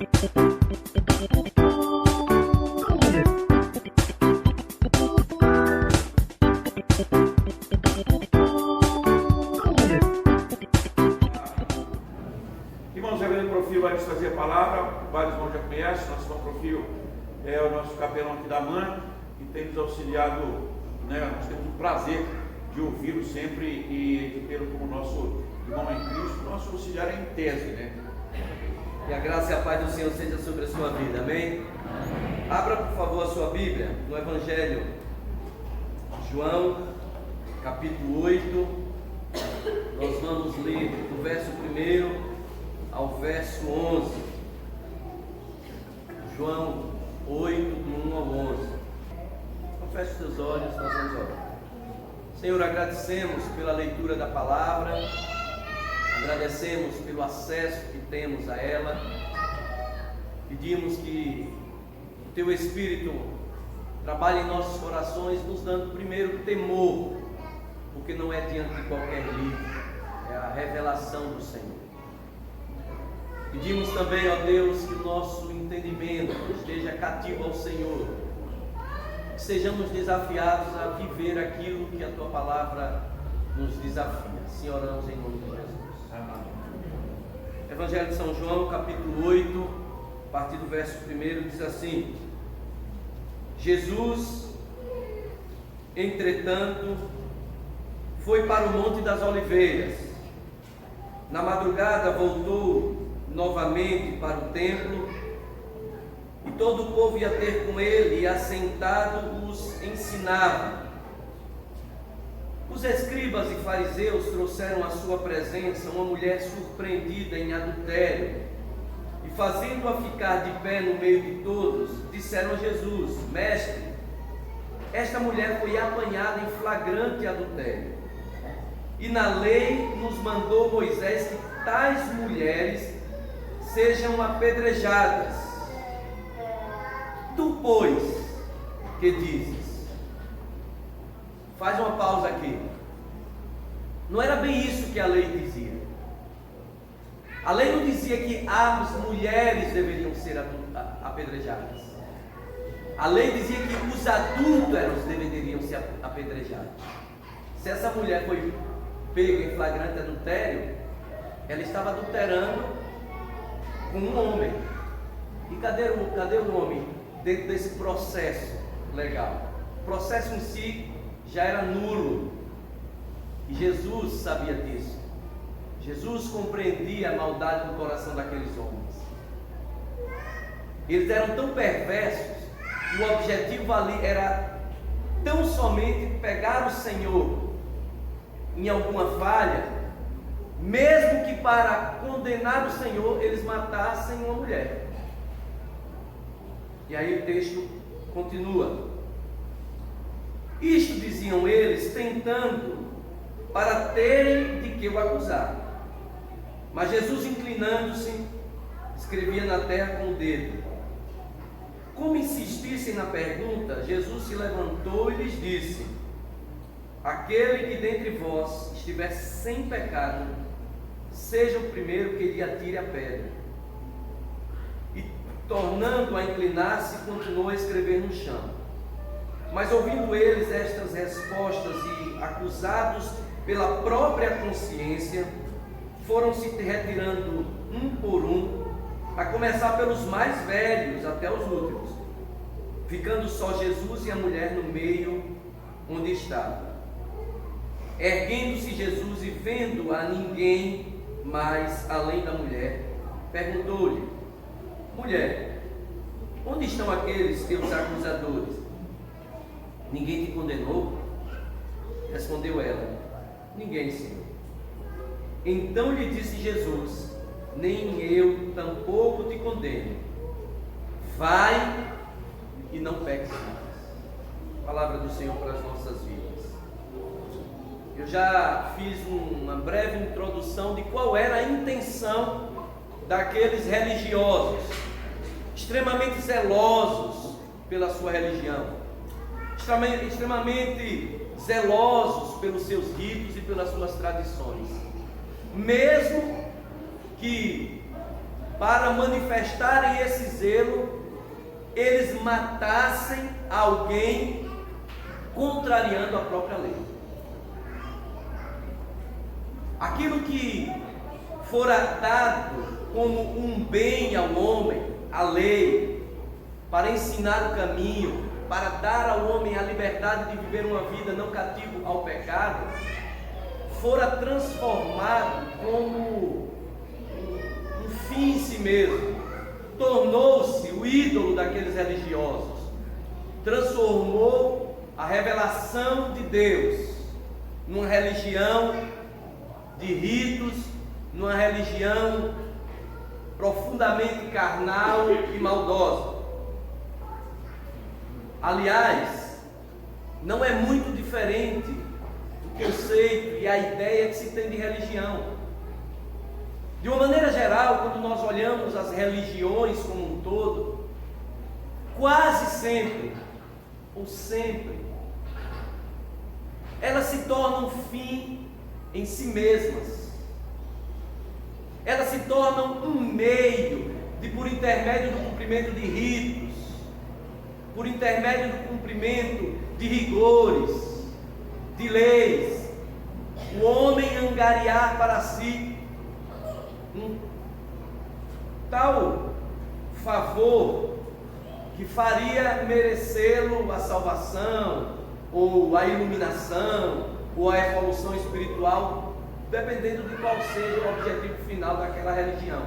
Irmãos, o reverendo Profil vai nos trazer a palavra. Vários irmãos já conhecem. Nosso irmão Profil é o nosso capelão aqui da MAN e tem nos auxiliado, né? Nós temos o prazer de ouvi-lo sempre e de tê-lo como nosso irmão em Cristo, nosso auxiliar em tese, né? Que a graça e a paz do Senhor seja sobre a sua vida, amém? Abra, por favor, a sua Bíblia no Evangelho de João, capítulo 8. Nós vamos ler do verso 1 ao verso 11. João 8, do 1 ao 11. Então, feche seus olhos, nós vamos orar. Senhor, agradecemos pela leitura da palavra, agradecemos pelo acesso que temos a ela, pedimos que o Teu Espírito trabalhe em nossos corações, nos dando primeiro temor, porque não é diante de qualquer livro, é a revelação do Senhor. Pedimos também, ó Deus, que o nosso entendimento esteja cativo ao Senhor, que sejamos desafiados a viver aquilo que a Tua palavra nos desafia. Assim oramos em nome de Jesus. Amém. Evangelho de São João, capítulo 8, a partir do verso 1, diz assim: Jesus, entretanto, foi para o Monte das Oliveiras. Na madrugada voltou novamente para o templo, e todo o povo ia ter com ele, e assentado os ensinava. Os escribas e fariseus trouxeram à sua presença uma mulher surpreendida em adultério, e fazendo-a ficar de pé no meio de todos, disseram a Jesus: Mestre, esta mulher foi apanhada em flagrante adultério, e na lei nos mandou Moisés que tais mulheres sejam apedrejadas. Tu, pois, que dizes? Faz uma pausa aqui. Não era bem isso que a lei dizia. A lei não dizia que as mulheres deveriam ser apedrejadas. A lei dizia que os adúlteros deveriam ser apedrejados. Se essa mulher foi pega em flagrante adultério, ela estava adulterando com um homem. E cadê o homem dentro desse processo legal? O processo em si já era nulo, e Jesus sabia disso. Jesus compreendia a maldade do coração daqueles homens. Eles eram tão perversos que o objetivo ali era tão somente pegar o Senhor em alguma falha, mesmo que para condenar o Senhor eles matassem uma mulher. E aí o texto continua: isto diziam eles, tentando, para terem de que o acusar. Mas Jesus, inclinando-se, escrevia na terra com o dedo. Como insistissem na pergunta, Jesus se levantou e lhes disse: aquele que dentre vós estiver sem pecado, seja o primeiro que lhe atire a pedra. E, tornando a inclinar-se, continuou a escrever no chão. Mas ouvindo eles estas respostas e acusados pela própria consciência, foram se retirando um por um, a começar pelos mais velhos até os últimos, ficando só Jesus e a mulher no meio onde estava. Erguendo-se Jesus e vendo a ninguém mais além da mulher, perguntou-lhe: mulher, onde estão aqueles teus acusadores? Ninguém te condenou? Respondeu ela: ninguém, Senhor. Então lhe disse Jesus: nem eu tampouco te condeno. Vai e não peques mais. Palavra do Senhor para as nossas vidas. Eu já fiz uma breve introdução de qual era a intenção daqueles religiosos, extremamente zelosos pela sua religião, extremamente zelosos pelos seus ritos e pelas suas tradições, mesmo que para manifestarem esse zelo, eles matassem alguém contrariando a própria lei. Aquilo que fora dado como um bem ao homem, a lei, para ensinar o caminho, para dar ao homem a liberdade de viver uma vida não cativo ao pecado, fora transformado como um fim em si mesmo. Tornou-se o ídolo daqueles religiosos, transformou a revelação de Deus numa religião de ritos, numa religião profundamente carnal e maldosa. Aliás, não é muito diferente o conceito e a ideia que se tem de religião. De uma maneira geral, quando nós olhamos as religiões como um todo, quase sempre, ou sempre, elas se tornam fim em si mesmas. Elas se tornam um meio de, por intermédio do cumprimento de ritos, por intermédio do cumprimento de rigores, de leis, o homem angariar para si um tal favor que faria merecê-lo a salvação, ou a iluminação, ou a evolução espiritual, dependendo de qual seja o objetivo final daquela religião.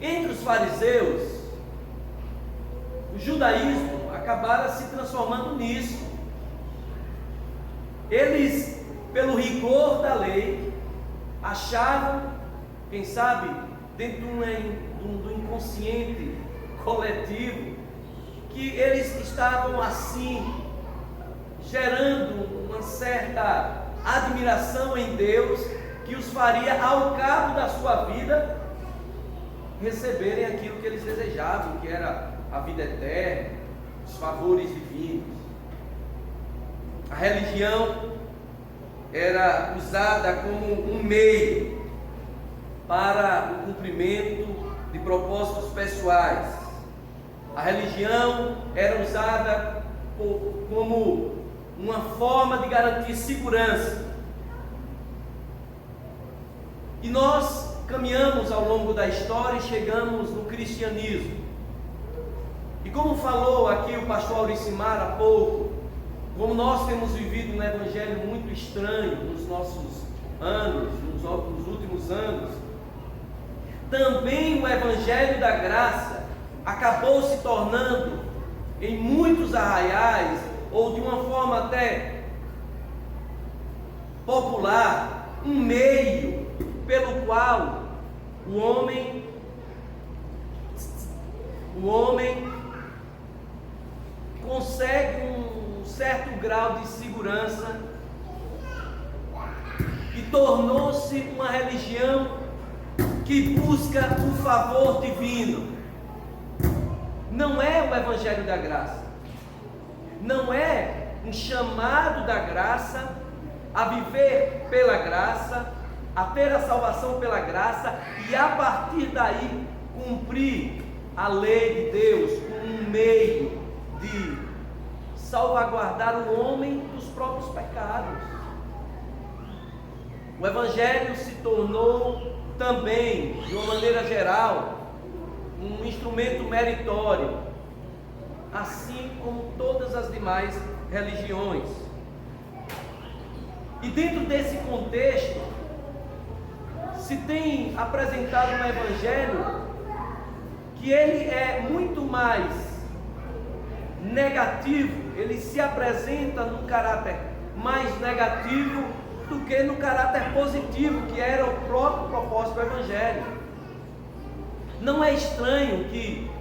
Entre os fariseus, o judaísmo acabara se transformando nisso. Eles, pelo rigor da lei, achavam, quem sabe, dentro do inconsciente coletivo, que eles estavam assim, gerando uma certa admiração em Deus, que os faria, ao cabo da sua vida, receberem aquilo que eles desejavam, que era a vida eterna, os favores divinos. A religião era usada como um meio para o cumprimento de propósitos pessoais. A religião era usada como uma forma de garantir segurança. E nós caminhamos ao longo da história e chegamos no cristianismo. E como falou aqui o pastor Auricimar há pouco, como nós temos vivido um evangelho muito estranho nos nossos anos, nos últimos anos, também o evangelho da graça acabou se tornando, em muitos arraiais, ou de uma forma até popular, um meio pelo qual o homem consegue um certo grau de segurança, e tornou-se uma religião que busca o favor divino. Não é o evangelho da graça, não é um chamado da graça a viver pela graça, a ter a salvação pela graça e a partir daí cumprir a lei de Deus como um meio de salvaguardar o homem dos próprios pecados. O evangelho se tornou também, de uma maneira geral, um instrumento meritório, assim como todas as demais religiões. E dentro desse contexto, se tem apresentado um evangelho que ele é muito mais negativo, ele se apresenta num caráter mais negativo do que no caráter positivo, que era o próprio propósito do evangelho. Não é estranho que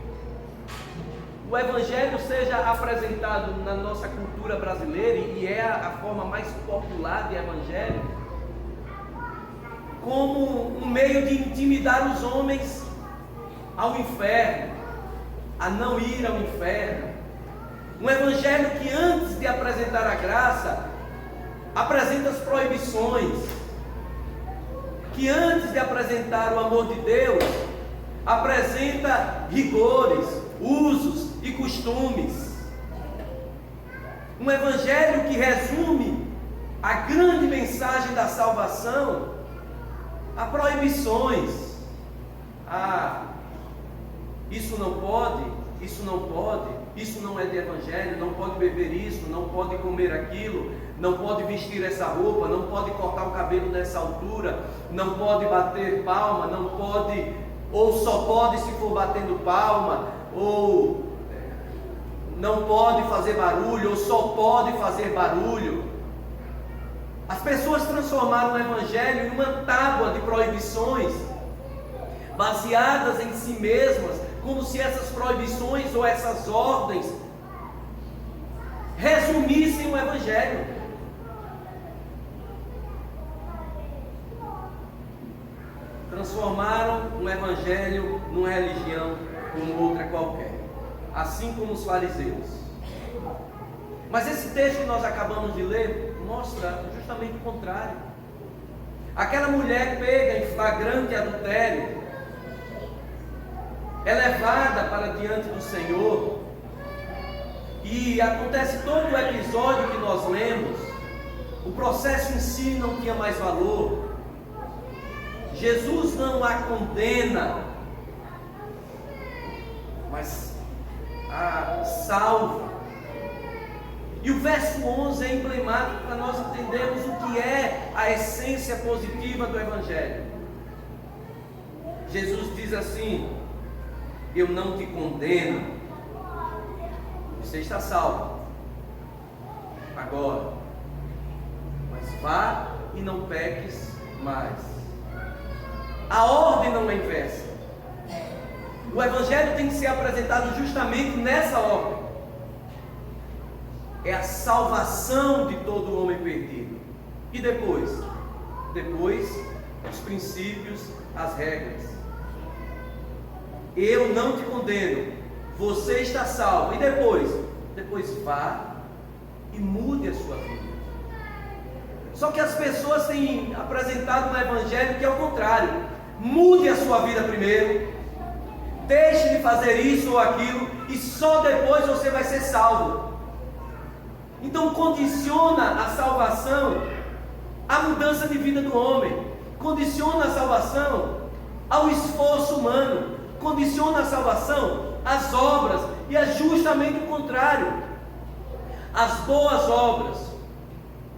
o evangelho seja apresentado na nossa cultura brasileira, e é a forma mais popular de evangelho, como um meio de intimidar os homens ao inferno, a não ir ao inferno. Um evangelho que, antes de apresentar a graça, apresenta as proibições, que antes de apresentar o amor de Deus, apresenta rigores, usos e costumes. Um evangelho que resume a grande mensagem da salvação a proibições. Isso não pode, isso não pode, isso não é de evangelho, não pode beber isso, não pode comer aquilo, não pode vestir essa roupa, não pode cortar o cabelo nessa altura, não pode bater palma, não pode, ou só pode se for batendo palma, ou não pode fazer barulho, ou só pode fazer barulho. As pessoas transformaram o evangelho em uma tábua de proibições, baseadas em si mesmas, como se essas proibições ou essas ordens resumissem o evangelho. Transformaram o evangelho numa religião como outra qualquer, assim como os fariseus. Mas esse texto que nós acabamos de ler mostra justamente o contrário. Aquela mulher pega em flagrante adultério é levada para diante do Senhor, e acontece todo o episódio que nós lemos. O processo em si não tinha mais valor. Jesus não a condena, mas a salva. E o verso 11 é emblemático para nós entendermos o que é a essência positiva do evangelho. Jesus diz assim: eu não te condeno, você está salvo agora, mas vá e não peques mais. A ordem não é inversa. O evangelho tem que ser apresentado justamente nessa ordem. É a salvação de todo homem perdido. E depois? Depois, os princípios, as regras. Eu não te condeno, você está salvo. E depois? Depois vá e mude a sua vida. Só que as pessoas têm apresentado no evangelho que é o contrário. Mude a sua vida primeiro, deixe de fazer isso ou aquilo, e só depois você vai ser salvo. Então condiciona a salvação à mudança de vida do homem, condiciona a salvação ao esforço humano, condiciona a salvação às obras, e é justamente o contrário. As boas obras,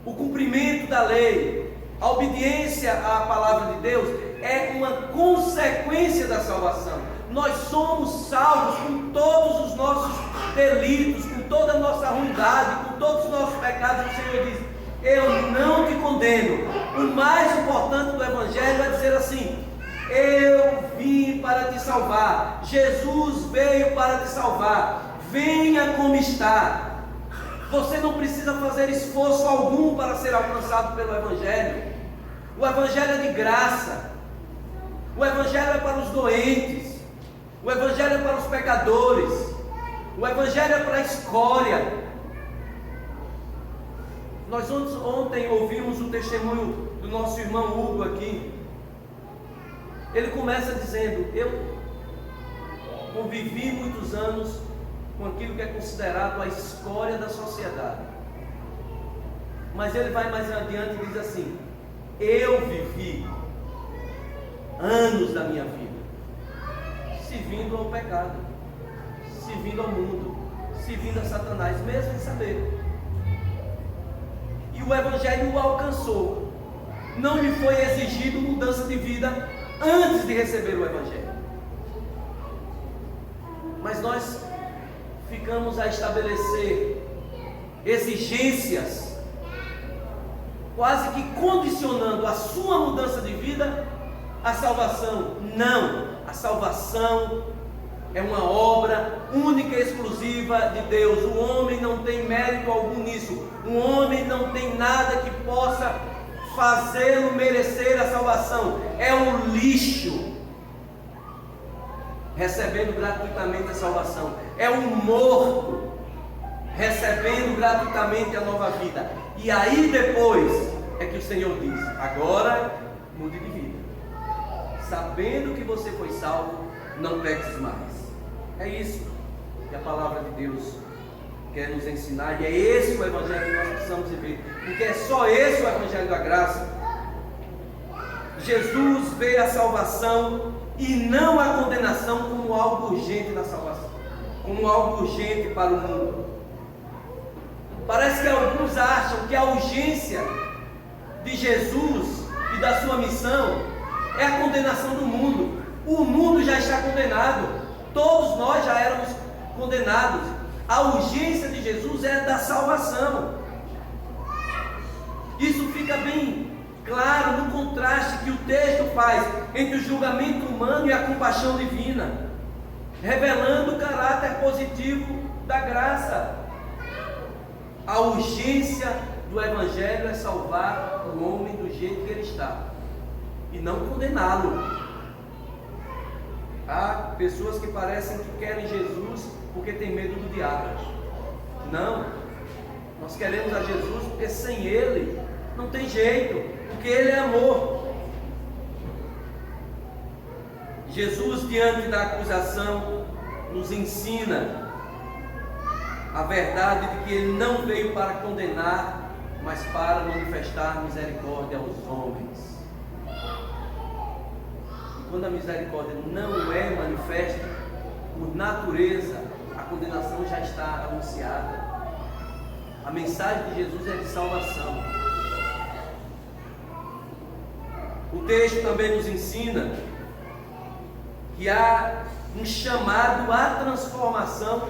o cumprimento da lei, a obediência à palavra de Deus é uma consequência da salvação. Nós somos salvos com todos os nossos delitos, com toda a nossa ruindade, com todos os nossos pecados. O Senhor diz: eu não te condeno. O mais importante do evangelho é dizer assim: eu vim para te salvar. Jesus veio para te salvar. Venha como está. Você não precisa fazer esforço algum para ser alcançado pelo evangelho. O evangelho é de graça. O evangelho é para os doentes. O evangelho é para os pecadores. O evangelho é para a escória. Nós ontem ouvimos o testemunho do nosso irmão Hugo aqui. Ele começa dizendo: eu convivi muitos anos com aquilo que é considerado a escória da sociedade. Mas ele vai mais adiante e diz assim: eu vivi anos da minha vida servindo ao pecado, servindo ao mundo, servindo a Satanás, mesmo sem saber. E o evangelho o alcançou. Não lhe foi exigido mudança de vida antes de receber o evangelho. Mas nós ficamos a estabelecer exigências, quase que condicionando a sua mudança de vida à salvação. Não, a salvação é uma obra única e exclusiva de Deus. O homem não tem mérito algum nisso. O homem não tem nada que possa fazê-lo merecer a salvação. É um lixo recebendo gratuitamente a salvação. É um morto recebendo gratuitamente a nova vida. E aí depois é que o Senhor diz: agora mude de vida. sabendo que você foi salvo, não peques mais. É isso que a palavra de Deus quer nos ensinar, e é esse o evangelho que nós precisamos viver, porque é só esse o evangelho da graça. Jesus veio a salvação e não a condenação como algo urgente na salvação, como algo urgente para o mundo. Parece que alguns acham que a urgência de Jesus e da sua missão é a condenação do mundo. O mundo já está condenado, todos nós já éramos condenados. A urgência de Jesus é da salvação. Isso fica bem claro no contraste que o texto faz entre o julgamento humano e a compaixão divina, revelando o caráter positivo da graça. A urgência do Evangelho é salvar o homem do jeito que ele está e não condená-lo. Há pessoas que parecem que querem Jesus porque tem medo do diabo. Não, nós queremos a Jesus porque sem Ele não tem jeito, porque Ele é amor. Jesus, diante da acusação, nos ensina a verdade de que Ele não veio para condenar, mas para manifestar misericórdia aos homens. E quando a misericórdia não é manifesta, por natureza, a condenação já está anunciada. A mensagem de Jesus é de salvação. O texto também nos ensina que há um chamado à transformação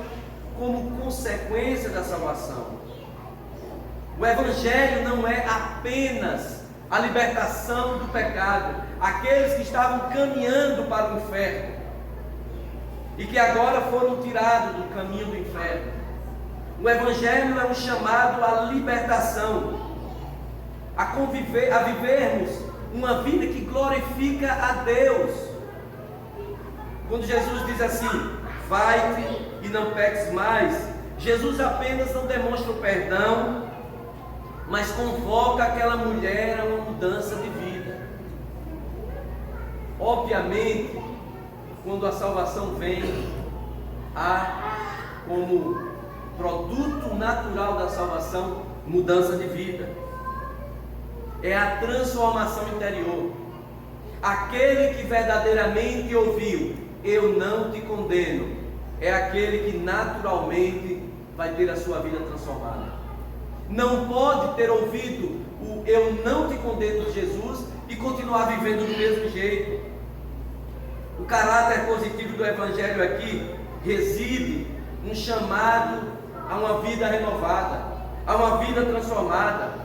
como consequência da salvação. O Evangelho não é apenas a libertação do pecado, aqueles que estavam caminhando para o inferno e que agora foram tirados do caminho do inferno. O Evangelho é um chamado à libertação, a vivermos uma vida que glorifica a Deus. Quando Jesus diz assim: vai-te e não peques mais, Jesus apenas não demonstra o perdão, mas convoca aquela mulher a uma mudança de vida. Obviamente, quando a salvação vem, há como produto natural da salvação mudança de vida. É a transformação interior. Aquele que verdadeiramente ouviu: eu não te condeno, é aquele que naturalmente vai ter a sua vida transformada. Não pode ter ouvido o eu não te condeno de Jesus e continuar vivendo do mesmo jeito. O caráter positivo do Evangelho aqui reside um chamado a uma vida renovada, a uma vida transformada.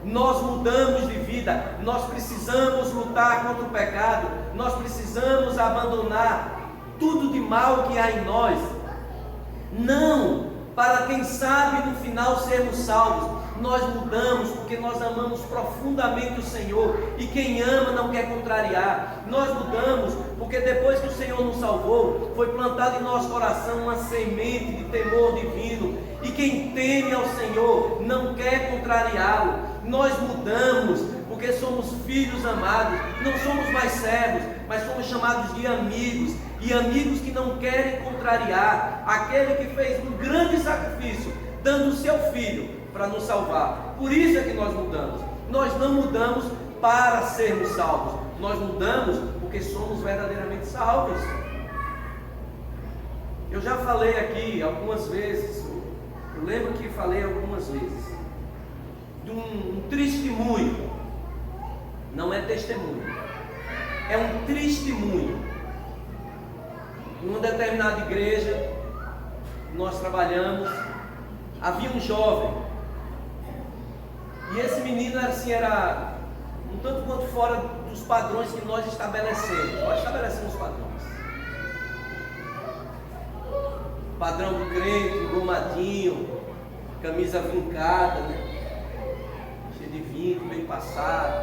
Nós mudamos de vida, nós precisamos lutar contra o pecado, nós precisamos abandonar tudo de mal que há em nós, não para quem sabe no final sermos salvos. Nós mudamos porque nós amamos profundamente o Senhor, e quem ama não quer contrariar. Nós mudamos porque depois que o Senhor nos salvou, foi plantada em nosso coração uma semente de temor divino, e quem teme ao Senhor não quer contrariá-lo. Nós mudamos porque somos filhos amados, não somos mais servos, mas somos chamados de amigos, e amigos que não querem contrariar aquele que fez um grande sacrifício, dando o seu filho para nos salvar. Por isso é que nós mudamos. Nós não mudamos para sermos salvos, nós mudamos porque somos verdadeiramente salvos. Eu já falei aqui algumas vezes, eu lembro que falei algumas vezes de um testemunho. Não é testemunho, é um testemunho. Em uma determinada igreja nós trabalhamos, havia um jovem, e esse menino era um tanto quanto fora dos padrões que nós estabelecemos. Nós estabelecemos padrões. Padrão do crente, engomadinho, camisa vincada, né? Cheio de vinco, bem passado,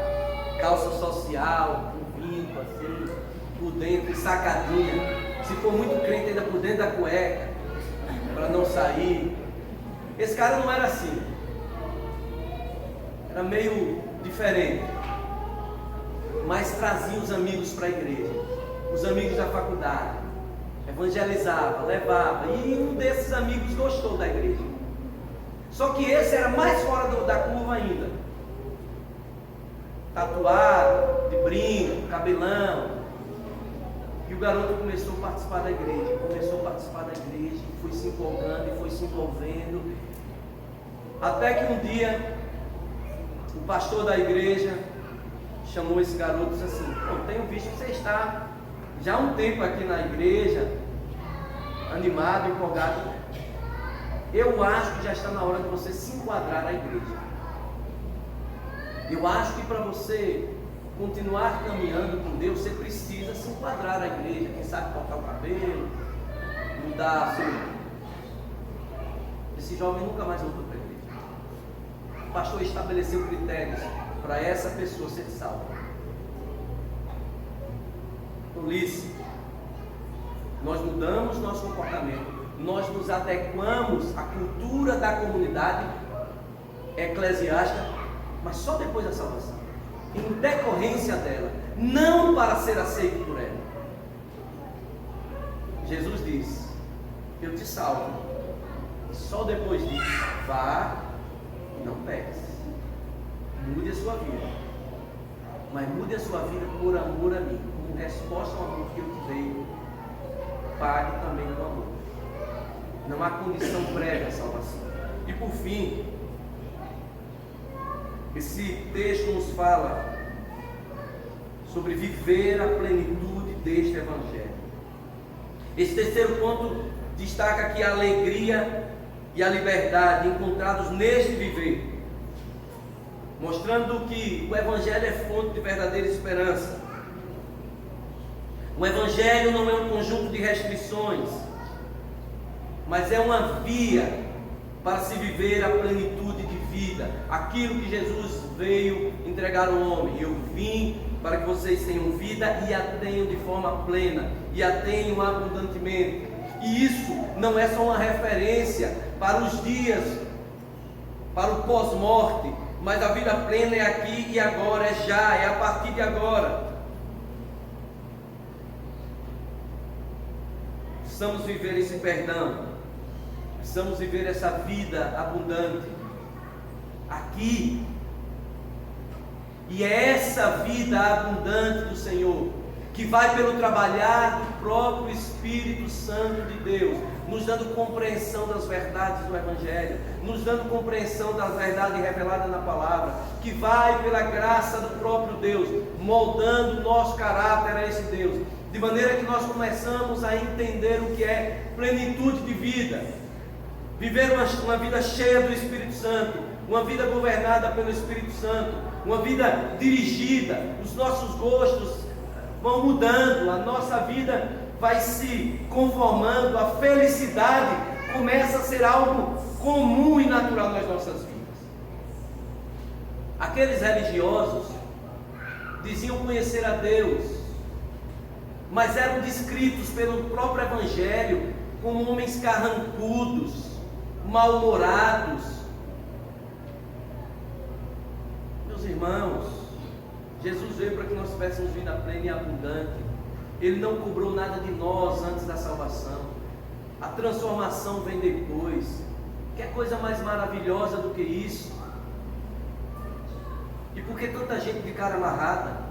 calça social, com vinco assim, por dentro, sacadinha. Se for muito crente, ainda por dentro da cueca, para não sair. Esse cara não era assim, era meio diferente, mas trazia os amigos para a igreja, os amigos da faculdade, evangelizava, levava, e um desses amigos gostou da igreja. Só que esse era mais fora da curva ainda. Tatuado, de brinco, cabelão. E o garoto começou a participar da igreja, foi se empolgando e foi se envolvendo. Até que um dia, o pastor da igreja chamou esse garoto e disse assim: tenho visto que você está já há um tempo aqui na igreja, animado, empolgado. Eu acho que já está na hora de você se enquadrar na igreja. Eu acho que para você continuar caminhando com Deus, você precisa se enquadrar na igreja. Quem sabe cortar o cabelo, mudar a sua. Esse jovem nunca mais voltou para a igreja. O pastor estabeleceu critérios para essa pessoa ser salva. Tolice. Nós mudamos nosso comportamento, nós nos adequamos à cultura da comunidade eclesiástica, mas só depois da salvação, em decorrência dela, não para ser aceito por ela. Jesus diz: eu te salvo, e só depois disso, vá e não peques. Mude a sua vida, mas mude a sua vida por amor a mim, como resposta ao amor que eu te dei. Pague também com amor. Não há condição prévia à salvação. E por fim, esse texto nos fala sobre viver a plenitude deste Evangelho. Esse terceiro ponto destaca aqui a alegria e a liberdade encontrados neste viver, mostrando que o Evangelho é fonte de verdadeira esperança. O Evangelho não é um conjunto de restrições, mas é uma via para se viver a plenitude de vida, aquilo que Jesus veio entregar ao homem. Eu vim para que vocês tenham vida e a tenham de forma plena, e a tenham abundantemente. E isso não é só uma referência para os dias, para o pós-morte, mas a vida plena é aqui e agora, é já, é a partir de agora. Precisamos viver esse perdão, precisamos viver essa vida abundante aqui, e é essa vida abundante do Senhor que vai pelo trabalhar do próprio Espírito Santo de Deus, nos dando compreensão das verdades do Evangelho, nos dando compreensão das verdades reveladas na palavra, que vai pela graça do próprio Deus, moldando o nosso caráter a esse Deus, de maneira que nós começamos a entender o que é plenitude de vida, viver uma vida cheia do Espírito Santo, uma vida governada pelo Espírito Santo, uma vida dirigida. Os nossos gostos vão mudando, a nossa vida vai se conformando, a felicidade começa a ser algo comum e natural nas nossas vidas. Aqueles religiosos diziam conhecer a Deus, mas eram descritos pelo próprio Evangelho como homens carrancudos, mal-humorados. Meus irmãos, Jesus veio para que nós tivéssemos vida plena e abundante. Ele não cobrou nada de nós antes da salvação. A transformação vem depois. Que coisa mais maravilhosa do que isso? E por que tanta gente de cara amarrada?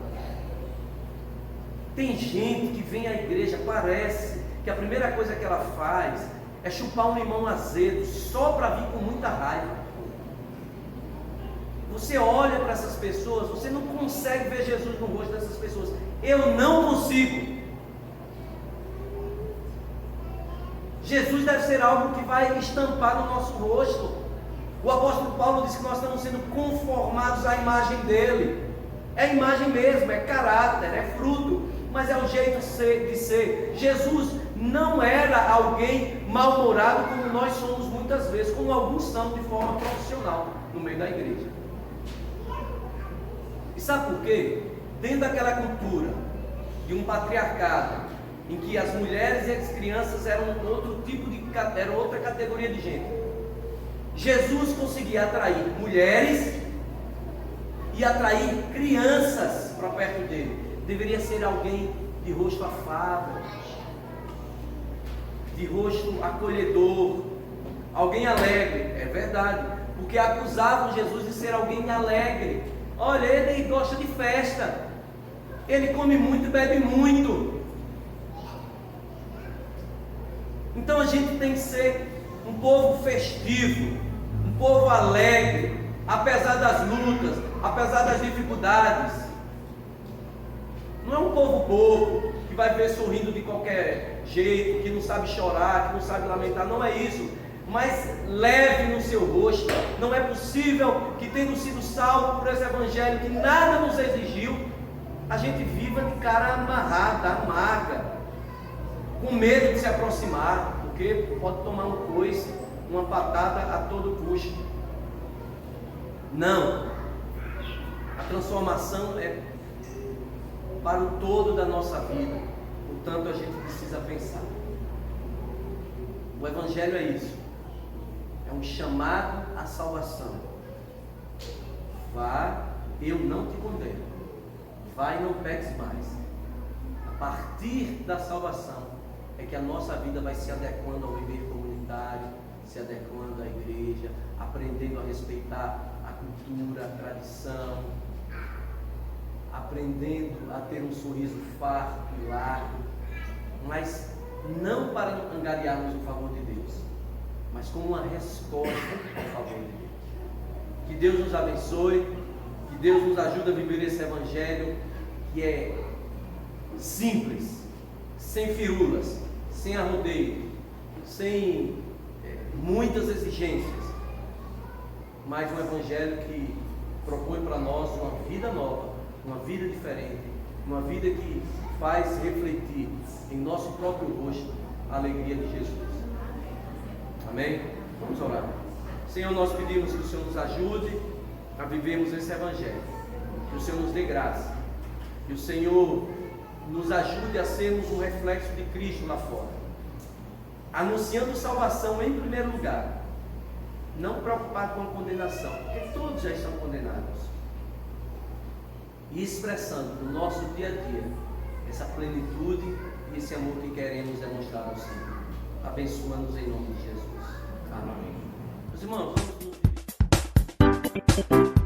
Tem gente que vem à igreja, parece que a primeira coisa que ela faz é chupar um limão azedo, só para vir com muita raiva. Você olha para essas pessoas, você não consegue ver Jesus no rosto dessas pessoas. Eu não consigo. Jesus deve ser algo que vai estampar no nosso rosto. O apóstolo Paulo diz que nós estamos sendo conformados à imagem dele. É a imagem mesmo, é caráter, é fruto, mas é o jeito de ser. Jesus não era alguém mal-humorado como nós somos muitas vezes, como alguns são de forma profissional no meio da igreja. E sabe por quê? Dentro daquela cultura de um patriarcado, em que as mulheres e as crianças eram era outra categoria de gente, Jesus conseguia atrair mulheres e atrair crianças para perto dele, deveria ser alguém de rosto afável, de rosto acolhedor, alguém alegre. É verdade, porque acusavam Jesus de ser alguém alegre. Olha, ele gosta de festa, ele come muito e bebe muito. Então a gente tem que ser um povo festivo, um povo alegre, apesar das lutas, apesar das dificuldades. Não é um povo bobo, que vai ver sorrindo de qualquer jeito, que não sabe chorar, que não sabe lamentar. Não é isso. Mas leve no seu rosto. Não é possível que, tendo sido salvo por esse evangelho que nada nos exigiu, a gente viva de cara amarrada, amarga, com medo de se aproximar, porque pode tomar um coice, uma patada a todo custo. Não. A transformação é para o todo da nossa vida. Portanto, a gente precisa pensar. O evangelho é isso. É um chamado à salvação. Vá, eu não te condeno. Vai e não peques mais. A partir da salvação é que a nossa vida vai se adequando ao viver comunitário, se adequando à igreja, aprendendo a respeitar a cultura, a tradição, aprendendo a ter um sorriso farto e largo, mas não para angariarmos o favor de Deus, mas como uma resposta ao favor de Deus. Que Deus nos abençoe, que Deus nos ajude a viver esse evangelho que é simples, sem firulas, sem arrodeio, sem muitas exigências, mas um evangelho que propõe para nós uma vida nova, uma vida diferente, uma vida que faz refletir em nosso próprio rosto a alegria de Jesus. Amém? Vamos orar. Senhor, nós pedimos que o Senhor nos ajude a vivermos esse evangelho, que o Senhor nos dê graça, que o Senhor nos ajude a sermos um reflexo de Cristo lá fora, anunciando salvação em primeiro lugar, não preocupado com a condenação, porque todos já estão condenados, e expressando no nosso dia a dia essa plenitude e esse amor que queremos demonstrar ao Senhor. Abençoa-nos em nome de Jesus. Amém. Meus irmãos, vamos nos